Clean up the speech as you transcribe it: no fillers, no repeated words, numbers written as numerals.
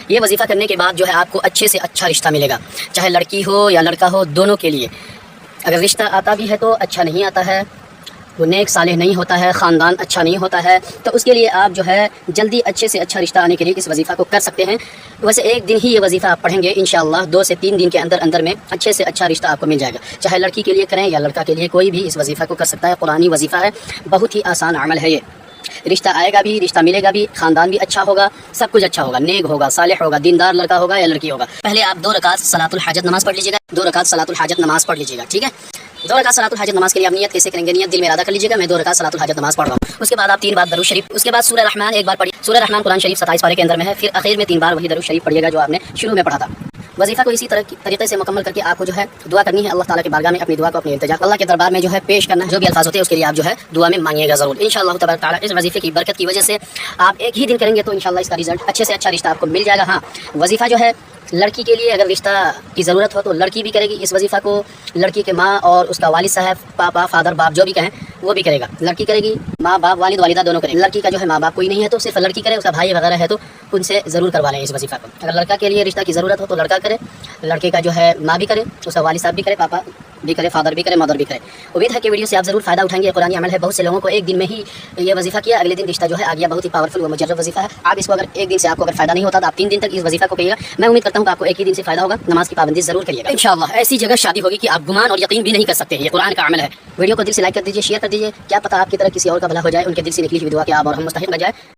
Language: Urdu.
یہ وظیفہ کرنے کے بعد جو ہے آپ کو اچھے سے اچھا رشتہ ملے گا، چاہے لڑکی ہو یا لڑکا ہو، دونوں کے لیے۔ اگر رشتہ آتا بھی ہے تو اچھا نہیں آتا ہے، وہ نیک صالح نہیں ہوتا ہے، خاندان اچھا نہیں ہوتا ہے، تو اس کے لیے آپ جو ہے جلدی اچھے سے اچھا رشتہ آنے کے لیے اس وظیفہ کو کر سکتے ہیں۔ ویسے ایک دن ہی یہ وظیفہ آپ پڑھیں گے انشاءاللہ، 2 سے 3 دن کے اندر میں اچھے سے اچھا رشتہ آپ کو مل جائے گا، چاہے لڑکی کے لیے کریں یا لڑکا کے لیے، کوئی بھی اس وظیفہ کو کر سکتا ہے۔ قرآنی وظیفہ ہے، بہت ہی آسان عمل ہے یہ۔ رشتہ آئے گا بھی، رشتہ ملے گا بھی، خاندان بھی اچھا ہوگا، سب کچھ اچھا ہوگا، نیک ہوگا، صالح ہوگا، دیندار لڑکا ہوگا یا لڑکی ہوگا۔ پہلے آپ 2 رکعت صلاۃ الحاجت نماز پڑھ لیجیے گا، 2 رکعت صلاۃ الحاجت نماز پڑھ لیجیے گا، ٹھیک ہے؟ 2 رکعت صلاۃ الحاجت نماز کے لیے آپ نیت کیسے کریں گے؟ نیت دل میں ارادہ کر لیجیے گا، میں 2 رکعت صلاۃ الحاجت نماز پڑھ رہا ہوں۔ اس کے بعد آپ 3 بار درود شریف، اس کے بعد سورہ رحمان ایک بار پڑھیے۔ سورہ رحمان قرآن شریف 27 پارے کے اندر میں ہے، پھر اخیر میں 3 بار وہی درود شریف پڑھیے گا جو آپ نے شروع میں پڑھا تھا۔ وظیفہ کو اسی طریقے سے مکمل کر کے آپ کو جو ہے دعا کرنی ہے، اللہ تعالیٰ کی بارگاہ میں اپنی دعا کو، اپنی التجا اللہ کے دربار میں جو ہے پیش کرنا ہے، جو بھی الفاظ ہوتے ہیں اس کے لیے آپ جو ہے دعا میں مانگیے گا ضرور انشاءاللہ تبارک تعالیٰ۔ اس وظیفے کی برکت کی وجہ سے آپ ایک ہی دن کریں گے تو انشاءاللہ اس کا رزلٹ اچھے سے اچھا رشتہ آپ کو مل جائے گا۔ ہاں، وظیفہ جو ہے لڑکی کے لیے اگر رشتہ کی ضرورت ہو تو لڑکی بھی کرے گی اس وظیفہ کو، لڑکی کے ماں اور اس کا والد صاحب، پاپا، فادر، باپ جو بھی کہیں وہ بھی کرے گا۔ لڑکی کرے گی، ماں باپ، والد والدہ دونوں کریں گے۔ لڑکی کا جو ہے ماں باپ کوئی نہیں ہے تو صرف لڑکی کرے، اس کا بھائی وغیرہ ہے تو ان سے ضرور کروا لیں اس وظیفہ کو۔ اگر لڑکا کے لیے رشتہ کی ضرورت ہو تو لڑکا کرے، لڑکے کا جو ہے ماں بھی کرے، اس کا والد صاحب بھی کرے، پاپا بھی کرے، فادر بھی کرے، مدر بھی کرے۔ امید ہے کہ ویڈیو سے آپ ضرور فائدہ اٹھائیں گے، قرآنی عمل ہے، بہت سے لوگوں کو ایک دن میں ہی یہ وظیفہ کیا، اگلے دن رشتہ جو ہے آ گیا، بہت ہی پاورفل و مجرب وظیفہ ہے۔ آپ اس کو اگر ایک دن سے آپ کو اگر فائدہ نہیں ہوتا تو آپ 3 دن تک اس وظیفہ کو کہیے گا، میں امید کرتا ہوں کہ آپ کو ایک ہی دن سے فائدہ ہوگا۔ نماز کی پابندی ضرور کریے گا انشاءاللہ، ایسی جگہ شادی ہوگی کہ آپ گمان اور یقین بھی نہیں کر سکتے، یہ قرآن کا عمل ہے۔ ویڈیو کو دل سے لائک کر دیجیے، شیئر کر دیجیے، کیا پتہ آپ کی طرح کسی اور کا بھلا ہو جائے، ان کے دل سے نکلی ہوئی دعا کہ آپ اور ہم مستحق بن جائے۔